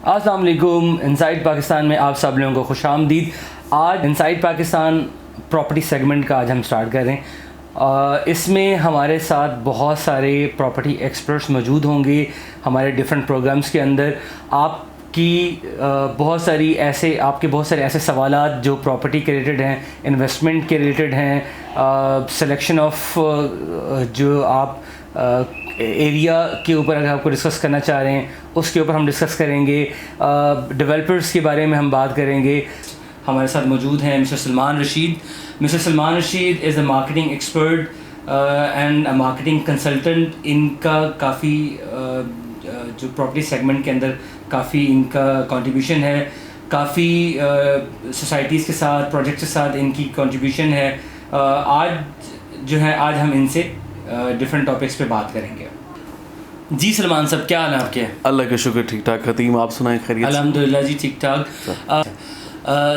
अस्सलाम वालेकुम। इनसाइड पाकिस्तान में आप सब लोगों को खुशामदीद। आज इनसाइड पाकिस्तान प्रॉपर्टी सेगमेंट का आज हम स्टार्ट कर रहे हैं। इसमें हमारे साथ बहुत सारे प्रॉपर्टी एक्सपर्ट्स मौजूद होंगे। हमारे डिफरेंट प्रोग्राम्स के अंदर आपके बहुत सारे ऐसे सवालात जो प्रॉपर्टी के रिलेटेड हैं, इन्वेस्टमेंट के रिलेटेड हैं, सिलेक्शन ऑफ जो आप एरिया के ऊपर अगर आपको डिस्कस करना चाह रहे हैं उसके ऊपर हम डिस्कस करेंगे। डेवलपर्स के बारे में हम बात करेंगे। हमारे साथ मौजूद हैं mister Salman Rashid. Mister Salman Rashid is a marketing expert and a marketing consultant. इनका काफ़ी जो प्रॉपर्टी सेगमेंट के अंदर काफ़ी इनका कंट्रीब्यूशन है। काफ़ी सोसाइटीज़ के साथ, प्रोजेक्ट्स के साथ इनकी कंट्रीब्यूशन है। आज हम इनसे डिफरेंट टॉपिक्स पे बात करेंगे। जी सलमान साहब, क्या हाल है आपके? अल्लाह का शुक्र, ठीक ठाक। हतीम, आप सुनाएं खैरियत? अल्हम्दुलिल्लाह जी, ठीक ठाक।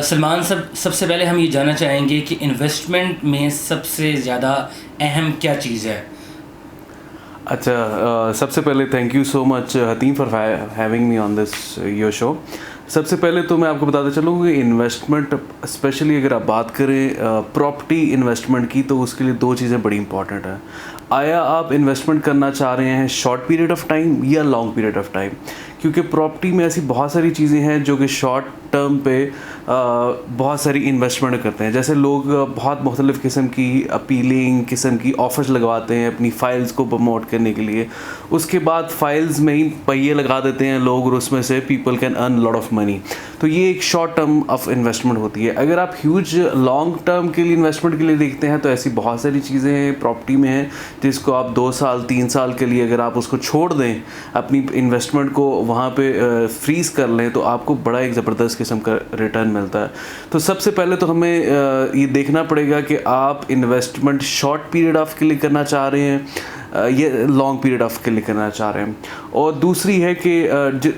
सलमान साहब, सबसे पहले हम ये जानना चाहेंगे कि इन्वेस्टमेंट में सबसे ज़्यादा अहम क्या चीज़ है? अच्छा, सबसे पहले thank you so much हतीम for having me on this your show. सबसे पहले तो मैं आपको बताता चलूँ कि इन्वेस्टमेंट, स्पेशली अगर आप बात करें प्रॉपर्टी इन्वेस्टमेंट की, तो उसके लिए दो चीज़ें बड़ी इंपॉर्टेंट हैं। आया आप इन्वेस्टमेंट करना चाह रहे हैं शॉर्ट पीरियड ऑफ टाइम या लॉन्ग पीरियड ऑफ टाइम, क्योंकि प्रॉपर्टी में ऐसी बहुत सारी चीज़ें हैं जो कि शॉर्ट टर्म पे बहुत सारी इन्वेस्टमेंट करते हैं। जैसे लोग बहुत मुख्तलिफ़ किस्म की अपीलिंग किस्म की ऑफ़र्स लगवाते हैं अपनी फ़ाइल्स को प्रमोट करने के लिए। उसके बाद फ़ाइल्स में ही पहिए लगा देते हैं लोग और उसमें से people can earn lot of money. तो ये एक शॉर्ट टर्म ऑफ इन्वेस्टमेंट होती है। अगर आप ह्यूज लॉन्ग टर्म के लिए इन्वेस्टमेंट के लिए देखते हैं तो ऐसी बहुत सारी चीज़ें हैं प्रॉपर्टी में हैं जिसको आप 2 साल 3 साल के लिए अगर आप उसको छोड़ दें, अपनी इन्वेस्टमेंट को वहाँ पे फ्रीज़ कर लें, तो आपको बड़ा एक ज़बरदस्त किस्म का रिटर्न मिलता है। तो सबसे पहले तो हमें ये देखना पड़ेगा कि आप इन्वेस्टमेंट शॉर्ट पीरियड ऑफ के लिए करना चाह रहे हैं, ये लॉन्ग पीरियड ऑफ के लिए करना चाह रहे हैं। और दूसरी है कि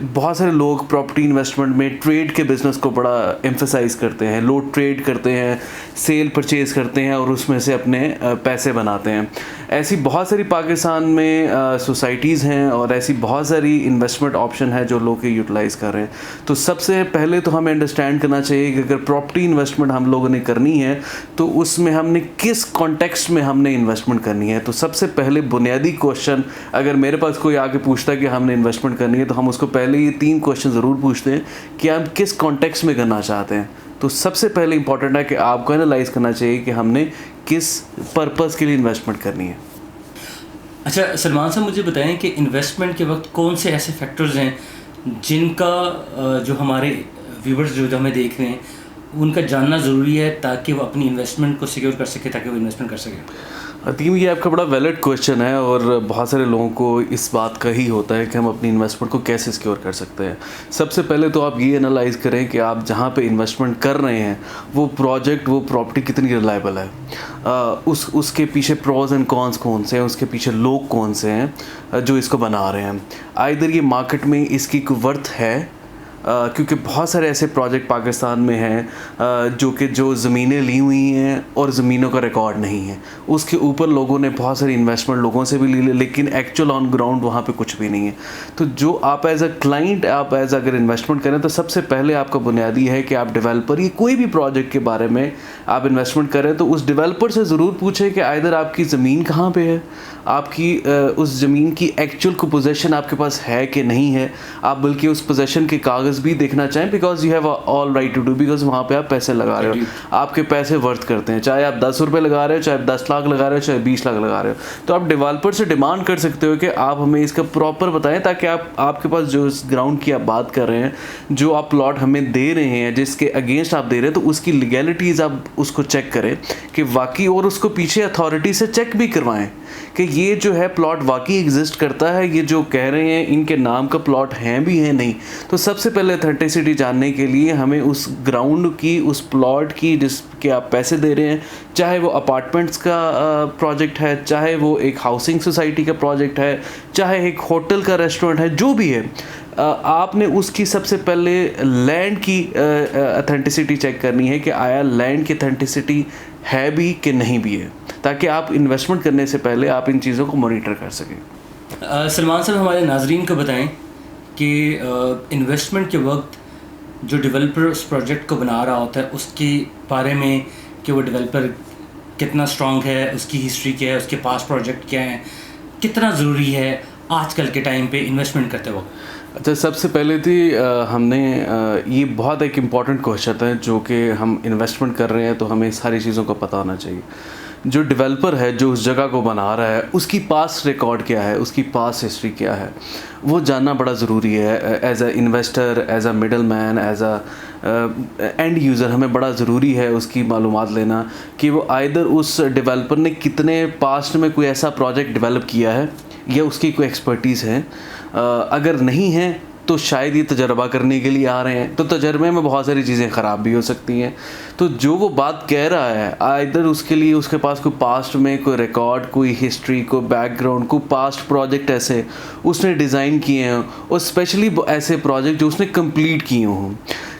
बहुत सारे लोग प्रॉपर्टी इन्वेस्टमेंट में ट्रेड के बिज़नेस को बड़ा एम्फसाइज़ करते हैं। लोग ट्रेड करते हैं, सेल परचेज़ करते हैं और उसमें से अपने पैसे बनाते हैं। ऐसी बहुत सारी पाकिस्तान में सोसाइटीज़ हैं और ऐसी बहुत सारी इन्वेस्टमेंट ऑप्शन है जो लोग यूटिलाइज़ कर रहे हैं। तो सबसे पहले तो हमें अंडरस्टैंड करना चाहिए कि अगर प्रॉपर्टी इन्वेस्टमेंट हम लोगों ने करनी है तो उसमें हमने किस कॉन्टेक्स्ट में हमने इन्वेस्टमेंट करनी है। तो सबसे पहले बुनियादी क्वेश्चन, अगर मेरे पास कोई आके पूछता है कि हमने इन्वेस्टमेंट करनी है, तो हम उसको पहले ये 3 क्वेश्चन ज़रूर पूछते हैं कि आप किस कॉन्टेक्स्ट में करना चाहते हैं। तो सबसे पहले इंपॉर्टेंट है कि आपको एनालाइज करना चाहिए कि हमने किस पर्पज़ के लिए इन्वेस्टमेंट करनी है। अच्छा सलमान साहब, मुझे बताएं कि इन्वेस्टमेंट के वक्त कौन से ऐसे फैक्टर्स हैं जिनका जो हमारे व्यूवर्स जो हमें देख रहे हैं उनका जानना ज़रूरी है ताकि वो अपनी इन्वेस्टमेंट को सिक्योर कर सके, ताकि वो इन्वेस्टमेंट कर सके? अतीम, ये आपका बड़ा वैलिड क्वेश्चन है और बहुत सारे लोगों को इस बात का ही होता है कि हम अपनी इन्वेस्टमेंट को कैसे सिक्योर कर सकते हैं। सबसे पहले तो आप ये एनालाइज़ करें कि आप जहाँ पे इन्वेस्टमेंट कर रहे हैं वो प्रोजेक्ट, वो प्रॉपर्टी कितनी रिलायबल है। उसके पीछे प्रोज एंड कॉन्स कौन से हैं, उसके पीछे लोग कौन से हैं जो इसको बना रहे हैं। आइदर ये मार्केट में इसकी कोई वर्थ है, क्योंकि बहुत सारे ऐसे प्रोजेक्ट पाकिस्तान में हैं जो ज़मीनें ली हुई हैं और ज़मीनों का रिकॉर्ड नहीं है। उसके ऊपर लोगों ने बहुत सारी इन्वेस्टमेंट लोगों से भी ली, लेकिन एक्चुअल ऑन ग्राउंड वहाँ पे कुछ भी नहीं है। तो जो आप एज अ क्लाइंट, आप एज अगर इन्वेस्टमेंट करें तो सबसे पहले आपका बुनियादी है कि आप डेवलपर, ये कोई भी प्रोजेक्ट के बारे में आप इन्वेस्टमेंट करें तो उस डेवलपर से ज़रूर पूछें कि आइदर आपकी ज़मीन कहाँ पर है, आपकी उस ज़मीन की एक्चुअल को पोजेसन आपके पास है कि नहीं है। आप बल्कि उस पोजेसन के कागज़ भी देखना चाहें, because you have all right to do, because वहाँ पे आप पैसे लगा रहे हो, आपके पैसे वर्थ करते हैं। चाहे आप 10 रुपये लगा रहे हो, चाहे आप 10 लाख लगा रहे हो, चाहे 20 लाख लगा रहे हो, तो आप डेवलपर से डिमांड कर सकते हो कि आप हमें इसका प्रॉपर बताएं, ताकि आपके पास जो इस ग्राउंड की आप बात कर रहे हैं, जो आप प्लॉट हमें दे रहे हैं, जिसके अगेंस्ट आप दे रहे हैं, तो उसकी लीगैलिटीज़ आप उसको चेक करें कि वाकई, और उसको पीछे अथॉरिटी से चेक भी करवाएं कि ये जो है प्लॉट वाकई एग्जिस्ट करता है, ये जो कह रहे हैं इनके नाम का प्लॉट हैं भी है नहीं। तो सबसे पहले अथेंटिसिटी जानने के लिए हमें उस ग्राउंड की, उस प्लॉट की जिसके आप पैसे दे रहे हैं, चाहे वो अपार्टमेंट्स का प्रोजेक्ट है, चाहे वो एक हाउसिंग सोसाइटी का प्रोजेक्ट है, चाहे एक होटल का रेस्टोरेंट है, जो भी है, आपने उसकी सबसे पहले लैंड की अथेंटिसिटी चेक करनी है कि आया लैंड की अथेंटिसिटी है भी कि नहीं भी है, ताकि आप इन्वेस्टमेंट करने से पहले आप इन चीज़ों को मॉनिटर कर सकें। सलमान साहब, हमारे नाजरीन को बताएं कि इन्वेस्टमेंट के वक्त जो डेवलपर उस प्रोजेक्ट को बना रहा होता है उसके बारे में कि वो डेवलपर कितना स्ट्रांग है, उसकी हिस्ट्री क्या है, उसके पास प्रोजेक्ट क्या है, कितना ज़रूरी है आजकल के टाइम पे इन्वेस्टमेंट करते वक्त। अच्छा, सबसे पहले थी हमने ये बहुत एक इम्पॉर्टेंट क्वेश्चन है जो कि हम इन्वेस्टमेंट कर रहे हैं तो हमें सारी चीज़ों का पता होना चाहिए। जो डेवलपर है जो उस जगह को बना रहा है उसकी पास्ट रिकॉर्ड क्या है, उसकी पास्ट हिस्ट्री क्या है, वो जानना बड़ा ज़रूरी है। As a investor, as a middle man, as a end user हमें बड़ा ज़रूरी है उसकी मालूमात लेना कि वो आइदर उस डेवलपर ने कितने पास्ट में कोई ऐसा प्रोजेक्ट डेवलप किया है या उसकी कोई एक्सपर्टीज़ है। अगर नहीं है तो शायद ये तजर्बा करने के लिए आ रहे हैं, तो तजर्बे में बहुत सारी चीज़ें ख़राब भी हो सकती हैं। तो जो वो बात कह रहा है आइदर उसके लिए उसके पास कोई पास्ट में कोई रिकॉर्ड, कोई हिस्ट्री, कोई बैकग्राउंड, कोई पास्ट प्रोजेक्ट ऐसे उसने डिज़ाइन किए हैं और स्पेशली ऐसे प्रोजेक्ट जो उसने कंप्लीट किए हों,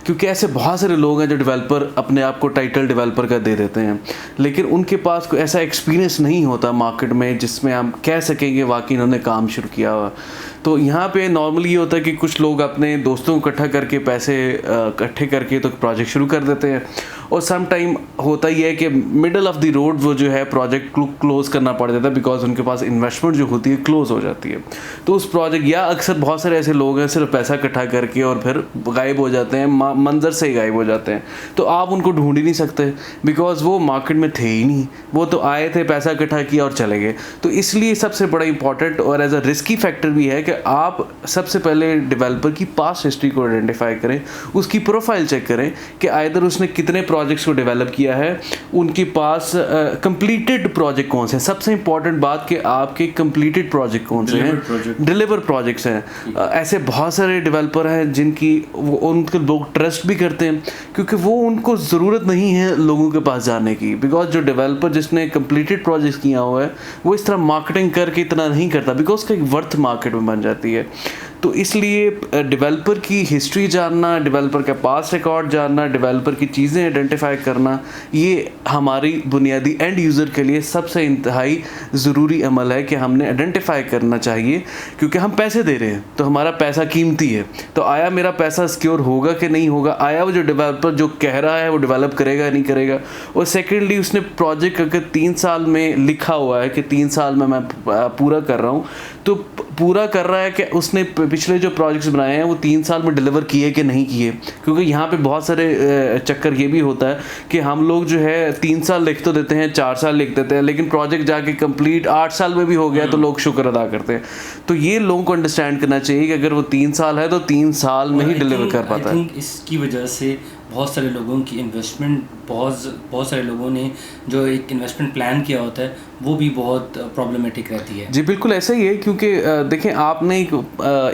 क्योंकि ऐसे बहुत सारे लोग हैं जो डेवलपर अपने आप को टाइटल डेवलपर का दे देते हैं लेकिन उनके पास कोई ऐसा एक्सपीरियंस नहीं होता मार्केट में जिसमें हम कह सकेंगे वाकई इन्होंने काम शुरू किया हुआ। तो यहाँ पे नॉर्मली ये होता है कि कुछ लोग अपने दोस्तों को इकट्ठा करके पैसे इकट्ठे करके तो प्रोजेक्ट शुरू कर देते हैं और सम टाइम होता ही है कि मिडल ऑफ द रोड वो जो है प्रोजेक्ट क्लोज करना पड़ जाता है बिकॉज उनके पास इन्वेस्टमेंट जो होती है क्लोज हो जाती है। तो उस प्रोजेक्ट या अक्सर बहुत सारे ऐसे लोग हैं सिर्फ पैसा इकट्ठा करके और फिर गायब हो जाते हैं, मंजर से ही गायब हो जाते हैं। तो आप उनको ढूंढ ही नहीं सकते बिकॉज वो मार्केट में थे ही नहीं, वो तो आए थे, पैसा इकट्ठा किया और चले गए। तो इसलिए सबसे बड़ा इंपॉर्टेंट और एज अ रिस्की फैक्टर भी है कि आप सबसे पहले डेवलपर की पास्ट हिस्ट्री को आइडेंटिफाई करें, उसकी प्रोफाइल चेक करें कि आइदर उसने कितने प्रोजेक्ट्स को डेवलप किया है, उनके पास कंप्लीटेड प्रोजेक्ट कौन से हैं। सबसे इंपॉर्टेंट बात कि आपके कंप्लीटेड प्रोजेक्ट कौन से हैं, डिलीवर प्रोजेक्ट्स हैं। ऐसे बहुत सारे डेवलपर हैं जिनकी उनके लोग ट्रस्ट भी करते हैं क्योंकि वो उनको ज़रूरत नहीं है लोगों के पास जाने की, बिकॉज जो डेवलपर जिसने कंप्लीटेड प्रोजेक्ट्स किया हुआ है वो इस तरह मार्केटिंग करके इतना नहीं करता बिकॉज उसका एक वर्थ मार्केट में बन जाती है। तो इसलिए डेवलपर की हिस्ट्री जानना, डेवलपर का पास रिकॉर्ड जानना, डेवलपर की चीज़ें आइडेंटिफाई करना, ये हमारी बुनियादी एंड यूज़र के लिए सबसे इंतहाई ज़रूरी अमल है कि हमने आइडेंटिफाई करना चाहिए क्योंकि हम पैसे दे रहे हैं तो हमारा पैसा कीमती है। तो आया मेरा पैसा सिक्योर होगा कि नहीं होगा, आया वो जो डेवलपर जो कह रहा है वो डेवलप करेगा नहीं करेगा। और सेकेंडली उसने प्रोजेक्ट अगर 3 साल में लिखा हुआ है कि 3 साल में मैं पूरा कर रहा हूँ, तो पूरा कर रहा है कि उसने पिछले जो प्रोजेक्ट्स बनाए हैं वो 3 साल में डिलीवर किए कि नहीं किए। क्योंकि यहाँ पे बहुत सारे चक्कर ये भी होता है कि हम लोग जो है 3 साल लिख तो देते हैं, 4 साल लिख देते हैं, लेकिन प्रोजेक्ट जाके कंप्लीट 8 साल में भी हो गया तो लोग शुक्र अदा करते हैं। तो ये लोगों को अंडरस्टैंड करना चाहिए कि अगर वो 3 साल है तो 3 साल में ही डिलीवर कर पाता है। इसकी वजह से बहुत सारे लोगों की इन्वेस्टमेंट, बहुत सारे लोगों ने जो एक इन्वेस्टमेंट प्लान किया होता है वो भी बहुत प्रॉब्लमेटिक रहती है। जी बिल्कुल ऐसा ही है क्योंकि देखें आपने एक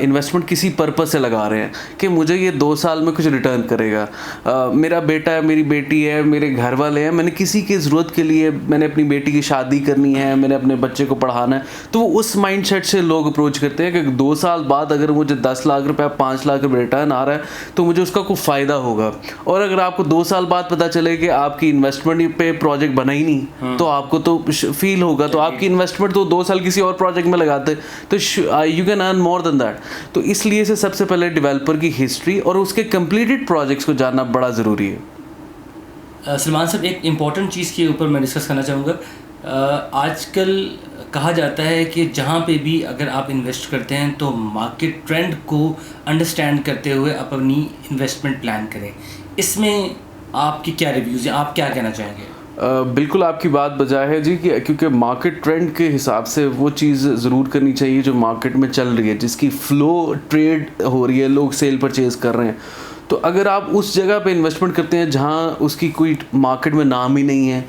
इन्वेस्टमेंट किसी पर्पस से लगा रहे हैं कि मुझे ये 2 साल में कुछ रिटर्न करेगा। मेरा बेटा है, मेरी बेटी है, मेरे घर वाले हैं, मैंने किसी की ज़रूरत के लिए मैंने अपनी बेटी की शादी करनी है, मैंने अपने बच्चे को पढ़ाना है। तो उस माइंडसेट से लोग अप्रोच करते हैं कि 2 साल बाद अगर मुझे 10 लाख रुपये 5 लाख रुपये रिटर्न आ रहा है तो मुझे उसका कोई फ़ायदा होगा। और अगर आपको 2 साल बाद पता चले कि आपकी इन्वेस्टमेंट पे प्रोजेक्ट बना ही नहीं तो आपको तो फील होगा, तो आपकी इन्वेस्टमेंट तो 2 साल किसी और प्रोजेक्ट में लगाते तो you can earn more than that. तो इसलिए से सबसे पहले डेवलपर की हिस्ट्री और उसके कंप्लीटेड प्रोजेक्ट्स को जानना बड़ा ज़रूरी है। सलमान साहब, एक इम्पॉर्टेंट चीज़ के ऊपर मैं डिस्कस करना चाहूँगा। आजकल कहा जाता है कि जहाँ पे भी अगर आप इन्वेस्ट करते हैं तो मार्केट ट्रेंड को अंडरस्टैंड करते हुए अपनी इन्वेस्टमेंट प्लान करें। इसमें आपकी क्या रिव्यूज़ हैं, आप क्या कहना चाहेंगे? बिल्कुल आपकी बात बजा है जी कि क्योंकि मार्केट ट्रेंड के हिसाब से वो चीज़ ज़रूर करनी चाहिए जो मार्केट में चल रही है, जिसकी फ़्लो ट्रेड हो रही है, लोग सेल परचेज़ कर रहे हैं। तो अगर आप उस जगह पे इन्वेस्टमेंट करते हैं जहाँ उसकी कोई मार्केट में नाम ही नहीं है,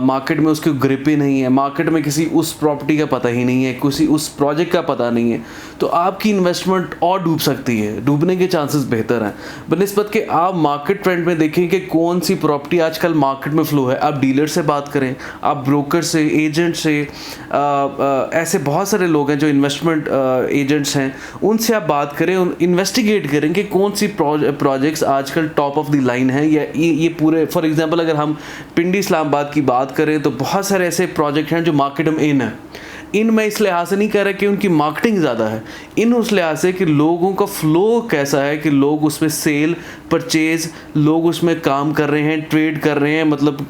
मार्केट में उसकी ग्रिप ही नहीं है, मार्केट में किसी उस प्रॉपर्टी का पता ही नहीं है, किसी उस प्रोजेक्ट का पता नहीं है, तो आपकी इन्वेस्टमेंट और डूब सकती है, डूबने के चांसेस बेहतर हैं बनिस्बत के आप मार्केट ट्रेंड में देखें कि कौन सी प्रॉपर्टी आजकल मार्केट में फ़्लो है। आप डीलर से बात करें, आप ब्रोकर से, एजेंट से, ऐसे बहुत सारे लोग हैं जो इन्वेस्टमेंट एजेंट्स हैं, उनसे आप बात करें, इन्वेस्टिगेट करें कि कौन सी प्रोजेक्ट्स आजकल टॉप ऑफ द लाइन है। या ये पूरे फॉर एग्जांपल अगर हम पिंडी इस्लामाबाद की बात करें तो बहुत सारे ऐसे प्रोजेक्ट हैं जो मार्केट में इन है, इन मैं इस लिहाज से नहीं कह रहा कि उनकी मार्केटिंग ज़्यादा है, इन उस लिहाज से कि लोगों का फ्लो कैसा है, कि लोग उसमें सेल परचेज, लोग उसमें काम कर रहे हैं, ट्रेड कर रहे हैं, मतलब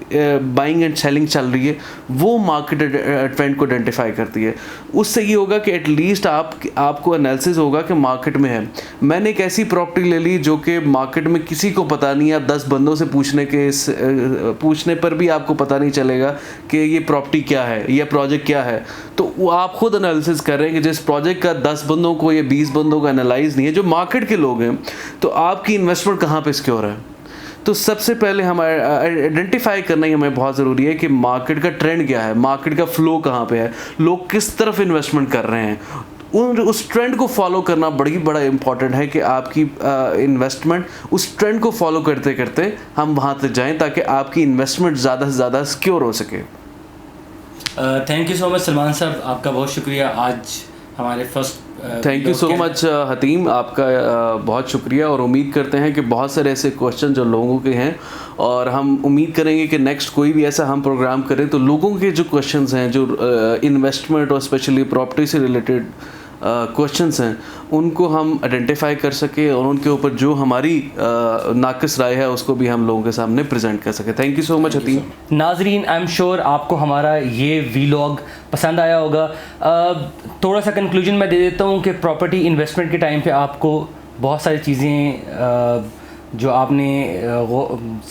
बाइंग एंड सेलिंग चल रही है, वो मार्केट ट्रेंड को आइडेंटिफाई करती है। उससे ये होगा कि एटलीस्ट आपको एनालिसिस होगा कि मार्केट में है। मैंने एक ऐसी प्रॉपर्टी ले ली जो कि मार्केट में किसी को पता नहीं है, आप 10 बंदों से पूछने पर भी आपको पता नहीं चलेगा कि ये प्रॉपर्टी क्या है, ये प्रोजेक्ट क्या है। तो वो आप खुद एनालिसिस कर रहे हैं कि जिस प्रोजेक्ट का 10 बंदों को या 20 बंदों का एनालाइज नहीं है, जो मार्केट के लोग हैं, तो आपकी इन्वेस्टमेंट कहाँ पे सिक्योर है। तो सबसे पहले हमें आइडेंटिफाई करना ही हमें बहुत ज़रूरी है कि मार्केट का ट्रेंड क्या है, मार्केट का फ्लो कहाँ पे है, लोग किस तरफ इन्वेस्टमेंट कर रहे हैं। उस ट्रेंड को फॉलो करना बड़ा इंपॉर्टेंट है कि आपकी इन्वेस्टमेंट उस ट्रेंड को फॉलो करते करते हम वहाँ तक जाएं ताकि आपकी इन्वेस्टमेंट ज़्यादा से ज़्यादा सिक्योर हो सके। Thank you so much Salman साहब, आपका बहुत शुक्रिया आज हमारे first thank you so much Hatim, आपका बहुत शुक्रिया। और उम्मीद करते हैं कि बहुत सारे ऐसे क्वेश्चन जो लोगों के हैं, और हम उम्मीद करेंगे कि नेक्स्ट कोई भी ऐसा हम प्रोग्राम करें तो लोगों के जो क्वेश्चंस हैं, जो इन्वेस्टमेंट और स्पेशली प्रॉपर्टी से रिलेटेड क्वेश्चंस हैं, उनको हम आइडेंटिफाई कर सके और उनके ऊपर जो हमारी नाक़िस राय है उसको भी हम लोगों के सामने प्रेजेंट कर सके। Thank you so much हतीम। नाजरीन, आई एम श्योर आपको हमारा ये वीलॉग पसंद आया होगा। थोड़ा सा कंक्लूजन मैं दे देता हूँ कि प्रॉपर्टी इन्वेस्टमेंट के टाइम पे आपको बहुत सारी चीज़ें जो आपने वो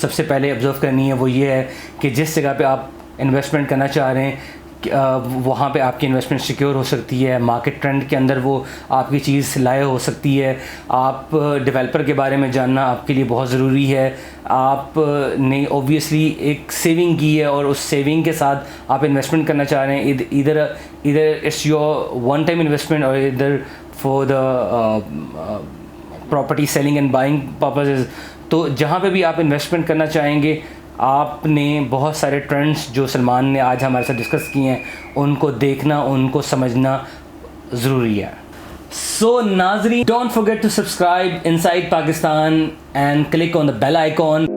सबसे पहले ऑब्ज़र्व करनी है, वो ये है कि जिस जगह पे आप इन्वेस्टमेंट करना चाह रहे हैं वहाँ पे आपकी इन्वेस्टमेंट सिक्योर हो सकती है, मार्केट ट्रेंड के अंदर वो आपकी चीज़ लाए हो सकती है। आप डेवलपर के बारे में जानना आपके लिए बहुत ज़रूरी है। आपने ओबियसली एक सेविंग की है और उस सेविंग के साथ आप इन्वेस्टमेंट करना चाह रहे हैं, इधर it's your one time investment और इधर for the property selling and buying purposes. तो जहाँ पे भी आप इन्वेस्टमेंट करना चाहेंगे, आपने बहुत सारे ट्रेंड्स जो सलमान ने आज हमारे साथ डिस्कस किए हैं उनको देखना, उनको समझना ज़रूरी है। सो नाज़रीन, don't forget to subscribe inside Pakistan and click on the bell icon.